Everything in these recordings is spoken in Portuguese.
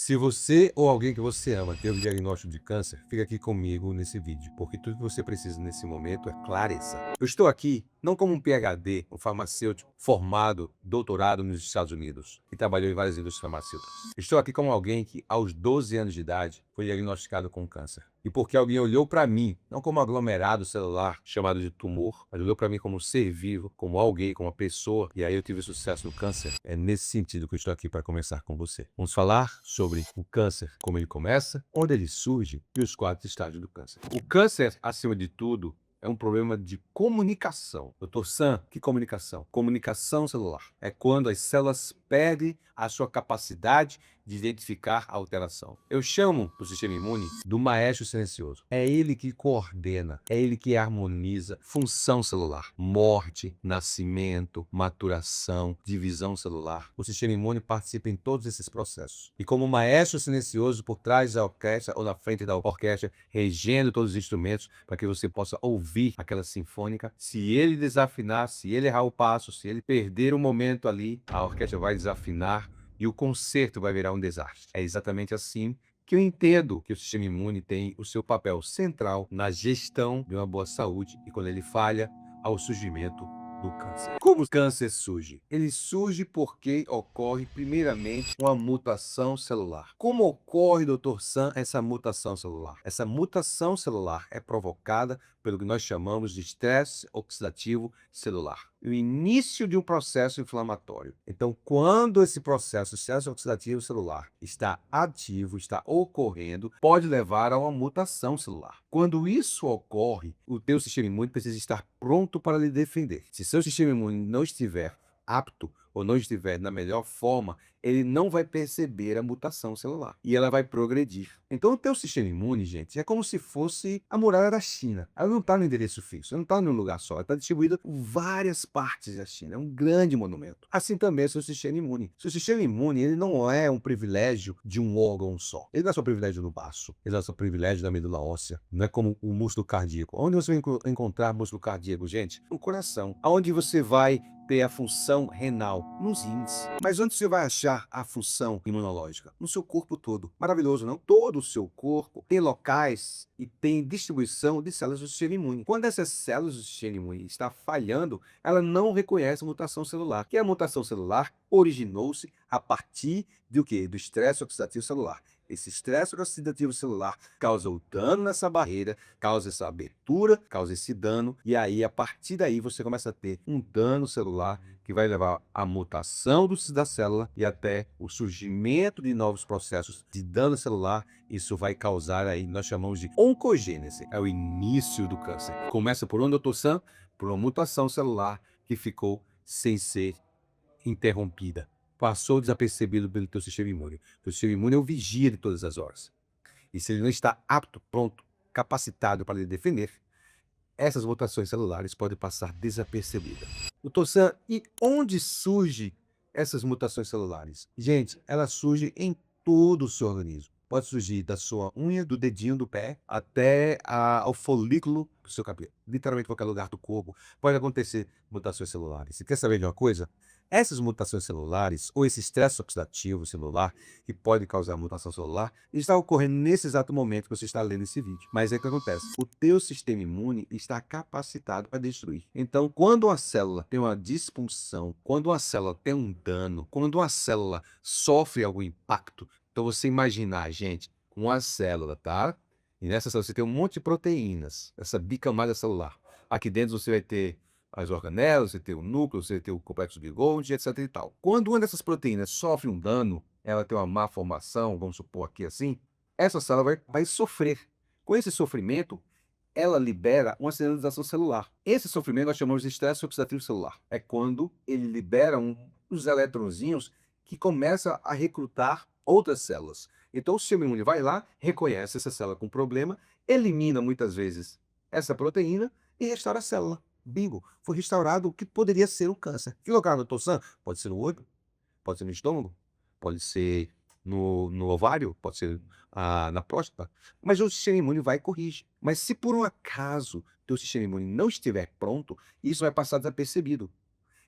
Se você ou alguém que você ama teve diagnóstico de câncer, fica aqui comigo nesse vídeo, porque tudo que você precisa nesse momento é clareza. Eu estou aqui não como um PhD, um farmacêutico formado, doutorado nos Estados Unidos, e trabalhou em várias indústrias farmacêuticas. Estou aqui como alguém que, aos 12 anos de idade, foi diagnosticado com câncer. E porque alguém olhou para mim, não como um aglomerado celular chamado de tumor, mas olhou para mim como um ser vivo, como alguém, como uma pessoa, e aí eu tive sucesso no câncer. É nesse sentido que eu estou aqui para conversar com você. Vamos falar sobre o câncer, como ele começa, onde ele surge e os 4 estágios do câncer. O câncer, acima de tudo, é um problema de comunicação. Doutor Sam, que comunicação? Comunicação celular. É quando as células perdem a sua capacidade de identificar a alteração. Eu chamo o sistema imune do maestro silencioso. É ele que coordena, é ele que harmoniza função celular, morte, nascimento, maturação, divisão celular. O sistema imune participa em todos esses processos. E como maestro silencioso por trás da orquestra ou na frente da orquestra, regendo todos os instrumentos para que você possa ouvir aquela sinfônica, se ele desafinar, se ele errar o passo, se ele perder o momento ali, a orquestra vai desafinar e o concerto vai virar um desastre. É exatamente assim que eu entendo que o sistema imune tem o seu papel central na gestão de uma boa saúde e quando ele falha, ao surgimento do câncer. Como o câncer surge? Ele surge porque ocorre, primeiramente, uma mutação celular. Como ocorre, Dr. Sam, essa mutação celular? Essa mutação celular é provocada pelo que nós chamamos de estresse oxidativo celular, o início de um processo inflamatório. Então, quando esse processo de estresse oxidativo celular está ativo, está ocorrendo, pode levar a uma mutação celular. Quando isso ocorre, o teu sistema imune precisa estar pronto para lhe defender. Se seu sistema imune não estiver apto ou não estiver na melhor forma, ele não vai perceber a mutação celular e ela vai progredir. Então, o teu sistema imune, gente, é como se fosse a muralha da China. Ela não está no endereço fixo, ela não está num lugar só, ela está distribuída por várias partes da China. É um grande monumento. Assim também é seu sistema imune. Seu sistema imune, ele não é um privilégio de um órgão só. Ele não é só privilégio do baço, ele não é só privilégio da medula óssea. Não é como o músculo cardíaco. Onde você vai encontrar músculo cardíaco, gente? No coração. Aonde você vai ter a função renal? Nos rins. Mas onde você vai achar a função imunológica? No seu corpo todo. Maravilhoso, não? Todo o seu corpo tem locais e tem distribuição de células do sistema imune. Quando essas células do sistema imune está falhando, ela não reconhece a mutação celular. Que a mutação celular originou-se a partir do quê? Do estresse oxidativo celular. Esse estresse oxidativo celular causa o dano nessa barreira, causa essa abertura, causa esse dano, e aí, a partir daí, você começa a ter um dano celular que vai levar à mutação da célula e até o surgimento de novos processos de dano celular. Isso vai causar aí, nós chamamos de oncogênese. É o início do câncer. Começa por onde, doutor Sam? Por uma mutação celular que ficou sem ser interrompida. Passou desapercebido pelo teu sistema imune. O teu sistema imune é o vigia de todas as horas. E se ele não está apto, pronto, capacitado para lhe defender, essas mutações celulares podem passar desapercebidas. Doutor Sam, e onde surgem essas mutações celulares? Gente, elas surgem em todo o seu organismo. Pode surgir da sua unha, do dedinho do pé, até ao folículo do seu cabelo. Literalmente qualquer lugar do corpo pode acontecer mutações celulares. Você quer saber de uma coisa? Essas mutações celulares, ou esse estresse oxidativo celular, que pode causar mutação celular, está ocorrendo nesse exato momento que você está lendo esse vídeo. Mas é o que acontece. O teu sistema imune está capacitado para destruir. Então, quando uma célula tem uma disfunção, quando uma célula tem um dano, quando uma célula sofre algum impacto, então você imaginar, gente, uma célula, tá? E nessa célula você tem um monte de proteínas, essa bicamada celular. Aqui dentro você vai ter as organelas, você tem o núcleo, você tem o complexo de Golgi, etc e tal. Quando uma dessas proteínas sofre um dano, ela tem uma má formação, vamos supor aqui assim, essa célula vai sofrer. Com esse sofrimento, ela libera uma sinalização celular. Esse sofrimento nós chamamos de estresse oxidativo celular. É quando ele libera uns eletrõezinhos que começam a recrutar outras células. Então o sistema imune vai lá, reconhece essa célula com problema, elimina muitas vezes essa proteína e restaura a célula. Bingo, foi restaurado o que poderia ser o câncer. Que lugar, doutor Sam? Pode ser no olho, pode ser no estômago, pode ser no ovário, pode ser na próstata, mas o sistema imune vai e corrige. Mas se por um acaso teu sistema imune não estiver pronto, isso vai passar desapercebido.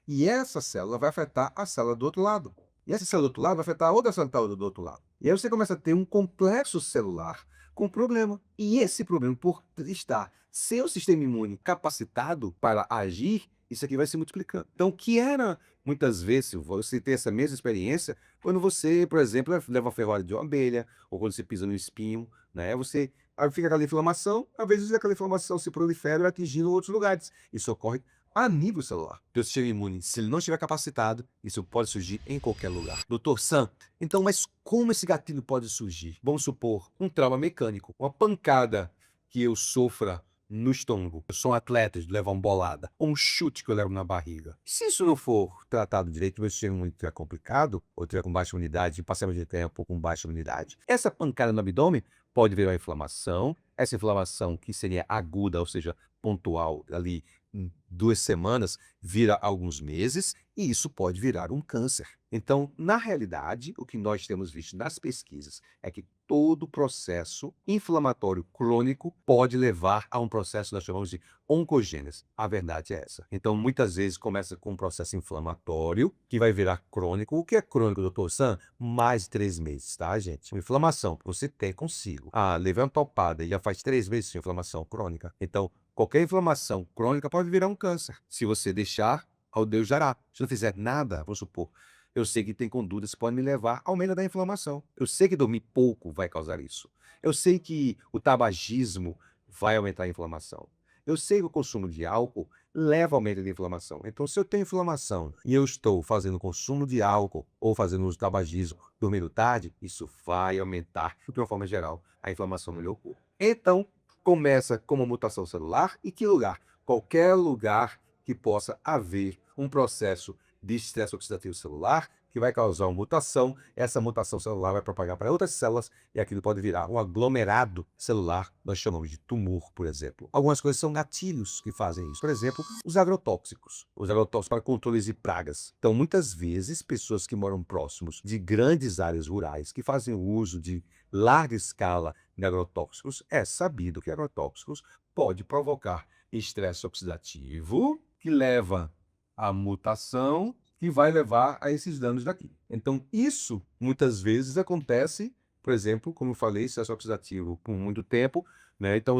E essa célula vai afetar a célula do outro lado. E essa célula do outro lado vai afetar a outra célula do outro lado. E aí você começa a ter um complexo celular com problema. E esse problema, por estar seu sistema imune capacitado para agir, isso aqui vai se multiplicando. Então, o que era, muitas vezes, você ter essa mesma experiência, quando você, por exemplo, leva uma ferroada de uma abelha, ou quando você pisa no espinho, né? Você aí fica aquela inflamação, às vezes aquela inflamação se prolifera atingindo outros lugares. Isso ocorre a nível celular. Teu sistema imune, se ele não estiver capacitado, isso pode surgir em qualquer lugar. Doutor Sam, então, mas como esse gatilho pode surgir? Vamos supor, um trauma mecânico, uma pancada que eu sofra no estômago. Eu sou um atleta de levar uma bolada, ou um chute que eu levo na barriga. Se isso não for tratado direito, meu sistema imune estiver complicado, ou tiver com baixa imunidade, passamos de tempo com baixa imunidade, essa pancada no abdômen pode virar uma inflamação. Essa inflamação que seria aguda, ou seja, pontual, ali em 2 semanas, vira alguns meses, e isso pode virar um câncer. Então, na realidade, o que nós temos visto nas pesquisas é que todo processo inflamatório crônico pode levar a um processo que nós chamamos de oncogênese. A verdade é essa. Então, muitas vezes começa com um processo inflamatório que vai virar crônico. O que é crônico, doutor Sam? Mais de 3 meses, tá, gente? Uma inflamação que você tem consigo. Ah, levei uma topada e já faz 3 meses de inflamação crônica. Então, qualquer inflamação crônica pode virar um câncer. Se você deixar, ao Deus dará. Se não fizer nada, vamos supor, eu sei que tem condutas que podem me levar ao aumento da inflamação. Eu sei que dormir pouco vai causar isso. Eu sei que o tabagismo vai aumentar a inflamação. Eu sei que o consumo de álcool leva ao aumento da inflamação. Então, se eu tenho inflamação e eu estou fazendo consumo de álcool ou fazendo uso de tabagismo dormindo tarde, isso vai aumentar, de uma forma geral, a inflamação no meu corpo. Então, começa com uma mutação celular. E que lugar? Qualquer lugar que possa haver um processo de estresse oxidativo celular que vai causar uma mutação. Essa mutação celular vai propagar para outras células e aquilo pode virar um aglomerado celular, nós chamamos de tumor, por exemplo. Algumas coisas são gatilhos que fazem isso. Por exemplo, os agrotóxicos. Os agrotóxicos para controles de pragas. Então, muitas vezes, pessoas que moram próximos de grandes áreas rurais, que fazem uso de larga escala de agrotóxicos, é sabido que agrotóxicos pode provocar estresse oxidativo, que leva à mutação, que vai levar a esses danos daqui. Então, isso muitas vezes acontece, por exemplo, como eu falei, estresse oxidativo por muito tempo, né? Então,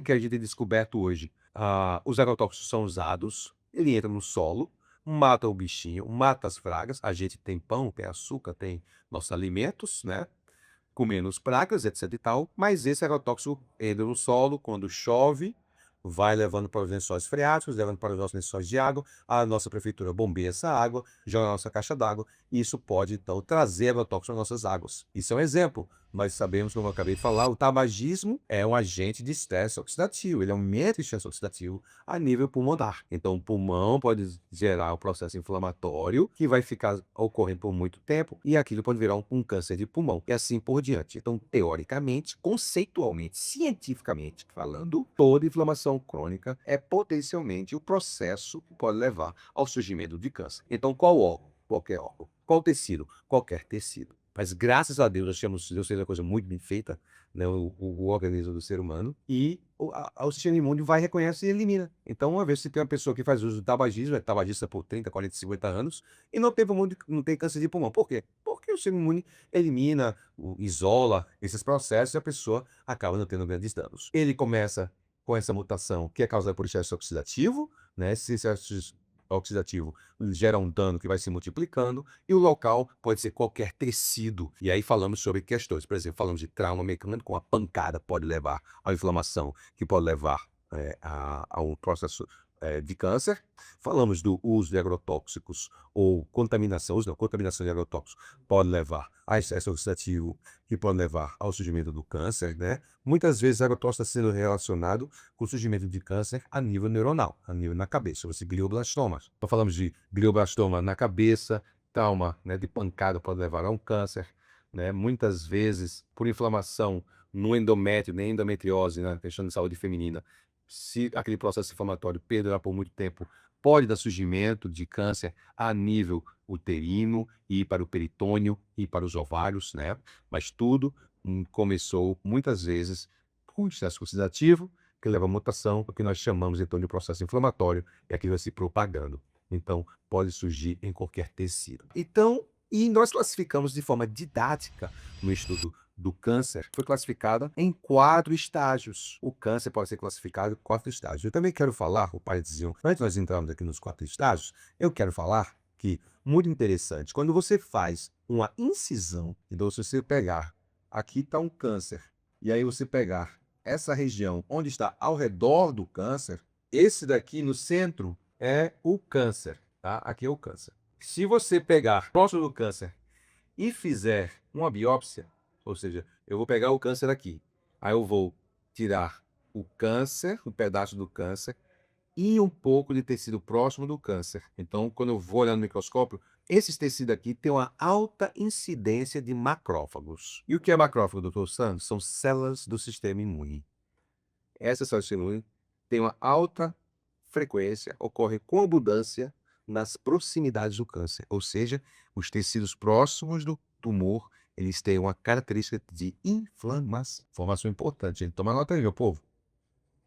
que a gente tem descoberto hoje, os agrotóxicos são usados, ele entra no solo, mata o bichinho, mata as pragas, a gente tem pão, tem açúcar, tem nossos alimentos, né? Com menos pragas, etc e tal, mas esse agrotóxico entra no solo quando chove, vai levando para os lençóis freáticos, levando para os nossos lençóis de água, a nossa prefeitura bombeia essa água, joga na nossa caixa d'água, e isso pode, então, trazer agrotóxicos nas nossas águas. Isso é um exemplo. Nós sabemos, como eu acabei de falar, o tabagismo é um agente de estresse oxidativo, ele aumenta o estresse oxidativo a nível pulmonar. Então, o pulmão pode gerar um processo inflamatório que vai ficar ocorrendo por muito tempo, e aquilo pode virar um câncer de pulmão, e assim por diante. Então, teoricamente, conceitualmente, cientificamente falando, toda inflamação crônica é potencialmente o processo que pode levar ao surgimento de câncer. Então, qual órgão? Qualquer órgão. Qual tecido? Qualquer tecido. Mas graças a Deus, nós temos, Deus fez uma coisa muito bem feita, né, o organismo do ser humano, e o sistema imune vai, reconhece e elimina. Então, uma vez que você tem uma pessoa que faz uso do tabagismo, é tabagista por 30, 40, 50 anos, e não tem câncer de pulmão. Por quê? Porque o sistema imune elimina, isola esses processos e a pessoa acaba não tendo grandes danos. Ele começa com essa mutação que é causada por estresse oxidativo, né? Esse estresse oxidativo gera um dano que vai se multiplicando, e o local pode ser qualquer tecido. E aí falamos sobre questões, por exemplo, falamos de trauma mecânico, uma pancada pode levar à inflamação, que pode levar a um processo de câncer. Falamos do uso de agrotóxicos ou contaminação de agrotóxicos pode levar a estresse oxidativo, que pode levar ao surgimento do câncer, né? Muitas vezes o agrotóxico está sendo relacionado com o surgimento de câncer a nível neuronal, a nível na cabeça, chama-se glioblastomas. Então falamos de glioblastoma na cabeça, trauma, né, de pancada pode levar a um câncer, né? Muitas vezes por inflamação no endométrio, nem endometriose, na questão de saúde feminina, se aquele processo inflamatório perdurar por muito tempo, pode dar surgimento de câncer a nível uterino, e para o peritônio e para os ovários, né? Mas tudo começou muitas vezes com estresse oxidativo, que leva a mutação, o que nós chamamos então de processo inflamatório, e aquilo vai se propagando. Então, pode surgir em qualquer tecido. Então, E nós classificamos de forma didática no estudo do câncer, foi classificada em 4 estágios. O câncer pode ser classificado em 4 estágios. Eu também quero falar, o parênteses, antes de nós entrarmos aqui nos 4 estágios, eu quero falar que, muito interessante, quando você faz uma incisão, então se você pegar, aqui está um câncer, e aí você pegar essa região onde está ao redor do câncer, esse daqui no centro é o câncer, tá? Aqui é o câncer. Se você pegar próximo do câncer e fizer uma biópsia, ou seja, eu vou pegar o câncer aqui, aí eu vou tirar o câncer, um pedaço do câncer, e um pouco de tecido próximo do câncer. Então, quando eu vou olhar no microscópio, esses tecidos aqui têm uma alta incidência de macrófagos. E o que é macrófago, doutor Santos? São células do sistema imune. Essas células do sistema imune têm uma alta frequência, ocorre com abundância nas proximidades do câncer, ou seja, os tecidos próximos do tumor, eles têm uma característica de inflamação. Informação importante, gente. Toma nota aí, meu povo.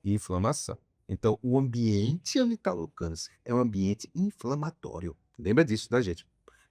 Inflamação. Então, o ambiente onde está o câncer é um ambiente inflamatório. Lembra disso, da gente?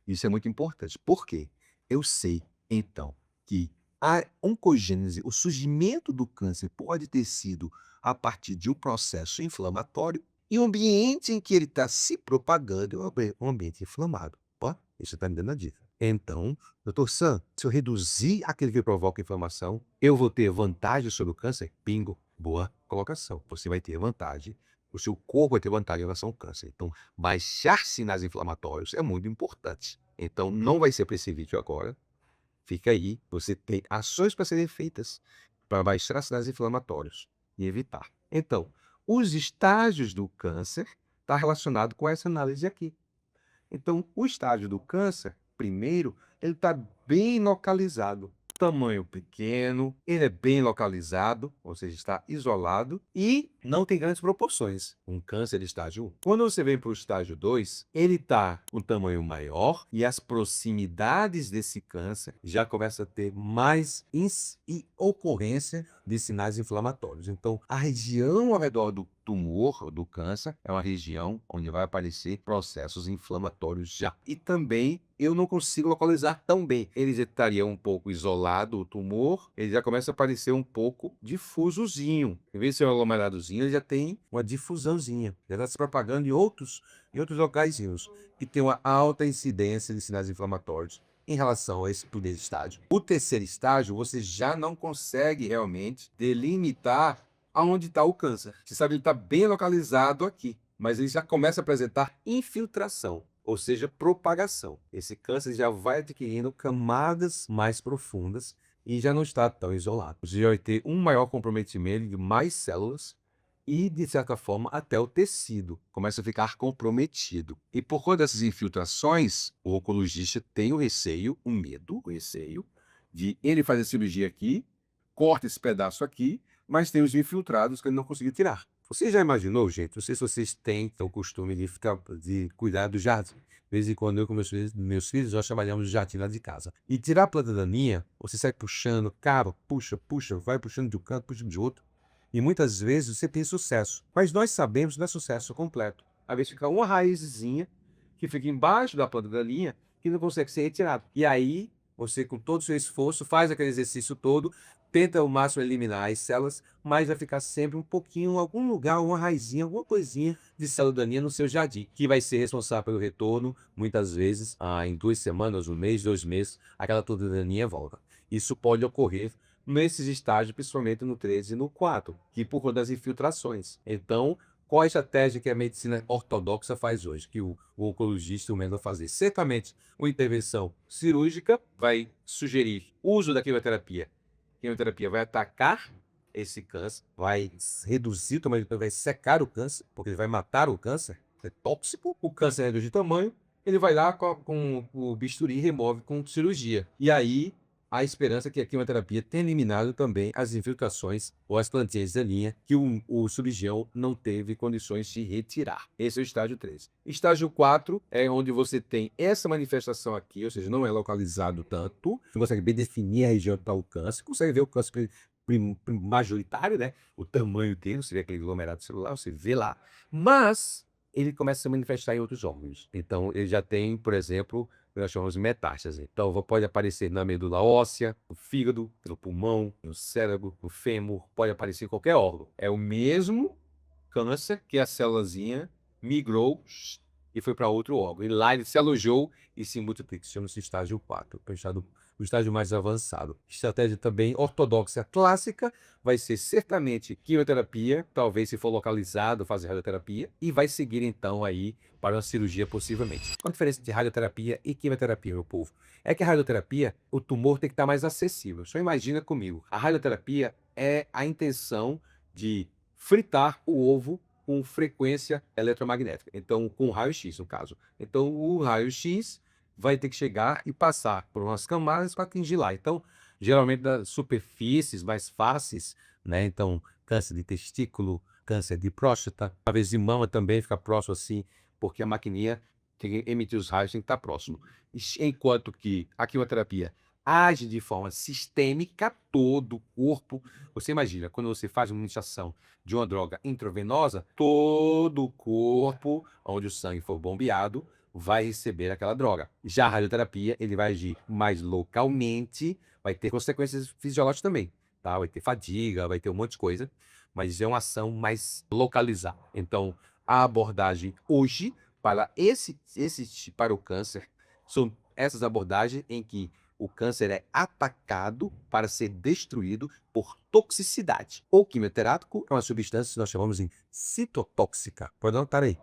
Isso é muito importante. Por quê? Eu sei, então, que a oncogênese, o surgimento do câncer pode ter sido a partir de um processo inflamatório e o ambiente em que ele está se propagando é um ambiente inflamado. Ó, isso está me dando a dica. Então, doutor Sam, se eu reduzir aquele que provoca inflamação, eu vou ter vantagem sobre o câncer? Bingo, boa colocação. Você vai ter vantagem, o seu corpo vai ter vantagem em relação ao câncer. Então, baixar sinais inflamatórios é muito importante. Então, não vai ser para esse vídeo agora. Fica aí, você tem ações para serem feitas para baixar sinais inflamatórios e evitar. Então, os estágios do câncer está relacionado com essa análise aqui. Então, o estágio do câncer, primeiro, ele está bem localizado. Tamanho pequeno, ele é bem localizado, ou seja, está isolado e não tem grandes proporções. Um câncer de estágio 1. Quando você vem para o estágio 2, ele está com tamanho maior e as proximidades desse câncer já começam a ter mais ocorrência de sinais inflamatórios. Então, a região ao redor do tumor, do câncer, é uma região onde vai aparecer processos inflamatórios já. E também eu não consigo localizar tão bem. Ele já estaria um pouco isolado, o tumor, ele já começa a aparecer um pouco difusozinho. Em vez de ser um aglomeradozinho, ele já tem uma difusãozinha. Já está se propagando em outros locaizinhos, que tem uma alta incidência de sinais inflamatórios em relação a esse primeiro estágio. O terceiro estágio, você já não consegue realmente delimitar aonde está o câncer. Você sabe, ele está bem localizado aqui, mas ele já começa a apresentar infiltração, ou seja, propagação. Esse câncer já vai adquirindo camadas mais profundas e já não está tão isolado. Você já vai ter um maior comprometimento de mais células e, de certa forma, até o tecido começa a ficar comprometido. E por conta dessas infiltrações, o oncologista tem o receio, o medo, o receio de ele fazer a cirurgia aqui, corta esse pedaço aqui, mas tem os infiltrados que ele não conseguiu tirar. Você já imaginou, gente? Não sei se vocês têm o costume de cuidar do jardim. De vez em quando eu com meus filhos, nós trabalhamos no jardim lá de casa. E tirar a planta daninha, você sai puxando, cara, puxa, vai puxando de um canto, puxa de outro. E muitas vezes você tem sucesso. Mas nós sabemos que não é sucesso completo. Às vezes fica uma raizinha que fica embaixo da planta daninha que não consegue ser retirada. E aí, você com todo o seu esforço, faz aquele exercício todo, tenta ao máximo eliminar as células, mas vai ficar sempre um pouquinho, algum lugar, uma raizinha, alguma coisinha de célula daninha no seu jardim, que vai ser responsável pelo retorno, muitas vezes, em 2 semanas, um mês, 2 meses, aquela planta daninha volta. Isso pode ocorrer nesses estágios, principalmente no 3 e no 4, que por conta das infiltrações. Então, qual a estratégia que a medicina ortodoxa faz hoje, que o oncologista recomenda fazer? Certamente, uma intervenção cirúrgica vai sugerir o uso da quimioterapia. A quimioterapia vai atacar esse câncer, vai reduzir o tamanho do câncer, vai secar o câncer, porque ele vai matar o câncer, é tóxico. O câncer reduz de tamanho, ele vai lá com o bisturi e remove com cirurgia. E aí, a esperança é que a quimioterapia tenha eliminado também as infiltrações ou as plantinhas da linha que o cirurgião não teve condições de retirar. Esse é o estágio 3. Estágio 4 é onde você tem essa manifestação aqui, ou seja, não é localizado tanto, você consegue bem definir a região que está o câncer, consegue ver o câncer majoritário, né? O tamanho dele, você vê aquele aglomerado celular, você vê lá. Mas ele começa a se manifestar em outros órgãos. Então, ele já tem, por exemplo, que nós chamamos de metástase. Então, pode aparecer na medula óssea, no fígado, no pulmão, no cérebro, no fêmur, pode aparecer em qualquer órgão. É o mesmo câncer que a célulazinha migrou e foi para outro órgão. E lá ele se alojou e se multiplica. Chama-se estágio 4, o estágio mais avançado. Estratégia também ortodoxa clássica vai ser certamente quimioterapia, talvez se for localizado, fazer radioterapia, e vai seguir então aí para uma cirurgia possivelmente. Qual a diferença entre radioterapia e quimioterapia, meu povo? É que a radioterapia, o tumor tem que estar mais acessível. Só imagina comigo, a radioterapia é a intenção de fritar o ovo com frequência eletromagnética. Então, com raio-x, no caso. Então, o raio-x vai ter que chegar e passar por umas camadas para atingir lá. Então, geralmente das superfícies mais fáceis, né? Então, câncer de testículo, câncer de próstata, talvez de mama também fica próximo assim, porque a maquininha que emite os raios tem que estar próximo. Enquanto que a quimioterapia age de forma sistêmica, todo o corpo. Você imagina, quando você faz uma injeção de uma droga intravenosa, todo o corpo, onde o sangue for bombeado, vai receber aquela droga. Já a radioterapia, ele vai agir mais localmente, vai ter consequências fisiológicas também, tá? Vai ter fadiga, vai ter um monte de coisa, mas é uma ação mais localizada. Então, a abordagem hoje para o câncer são essas abordagens em que o câncer é atacado para ser destruído por toxicidade. O quimioterápico é uma substância que nós chamamos de citotóxica. Pode anotar aí.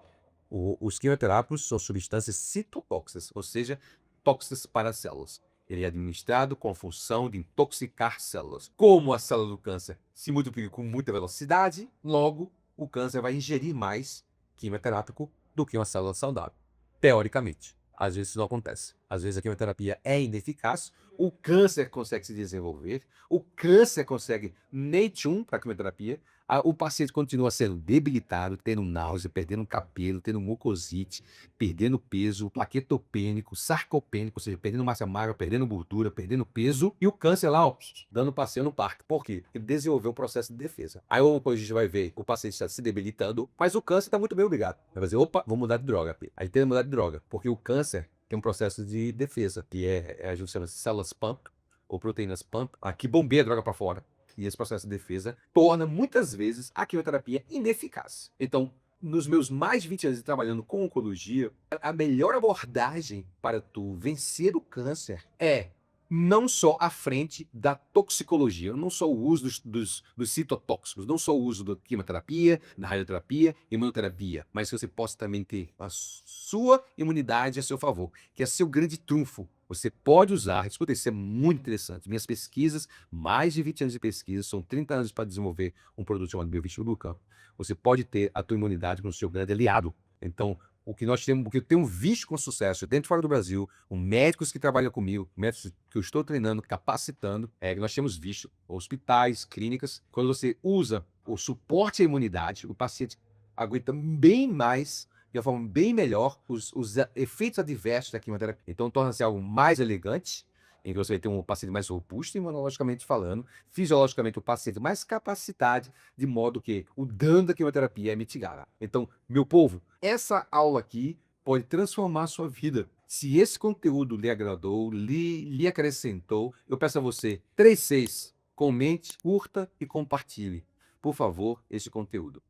Os quimioterápicos são substâncias citotóxicas, ou seja, tóxicas para as células. Ele é administrado com a função de intoxicar células. Como a célula do câncer se multiplica com muita velocidade, logo o câncer vai ingerir mais quimioterápico do que uma célula saudável, teoricamente. Às vezes isso não acontece. Às vezes a quimioterapia é ineficaz, o câncer consegue se desenvolver, o câncer consegue NEI-TIH1 para a quimioterapia, o paciente continua sendo debilitado, tendo náusea, perdendo cabelo, tendo mucosite, perdendo peso, plaquetopênico, sarcopênico, ou seja, perdendo massa magra, perdendo gordura, perdendo peso, e o câncer lá, ó, dando passeio no parque. Por quê? Ele desenvolveu um processo de defesa. Aí o oncologista vai ver o paciente está se debilitando, mas o câncer está muito bem obrigado. Vai fazer, opa, vou mudar de droga. Aí tem que mudar de droga, porque o câncer tem um processo de defesa, que a gente chama de células pump, ou proteínas pump, que bombeia a droga para fora. E esse processo de defesa torna, muitas vezes, a quimioterapia ineficaz. Então, nos meus mais de 20 anos de trabalhando com oncologia, a melhor abordagem para tu vencer o câncer é não só à frente da toxicologia, não só o uso dos citotóxicos, não só o uso da quimioterapia, da radioterapia, imunoterapia, mas que você possa também ter a sua imunidade a seu favor, que é seu grande trunfo. Você pode usar, escuta, isso é muito interessante. Minhas pesquisas, mais de 20 anos de pesquisa, são 30 anos para desenvolver um produto chamado biovitino do campo. Você pode ter a tua imunidade como seu grande aliado. Então, o que eu tenho visto com sucesso dentro e fora do Brasil, os médicos que trabalham comigo, médicos que eu estou treinando, capacitando, que nós temos visto, hospitais, clínicas, quando você usa o suporte à imunidade, o paciente aguenta bem mais, de uma forma bem melhor, os efeitos adversos da quimioterapia. Então, torna-se algo mais elegante, em que você vai ter um paciente mais robusto, imunologicamente falando, fisiologicamente o paciente mais capacitado, de modo que o dano da quimioterapia é mitigado. Então, meu povo, essa aula aqui pode transformar a sua vida. Se esse conteúdo lhe agradou, lhe acrescentou, eu peço a você, 36, comente, curta e compartilhe, por favor, esse conteúdo.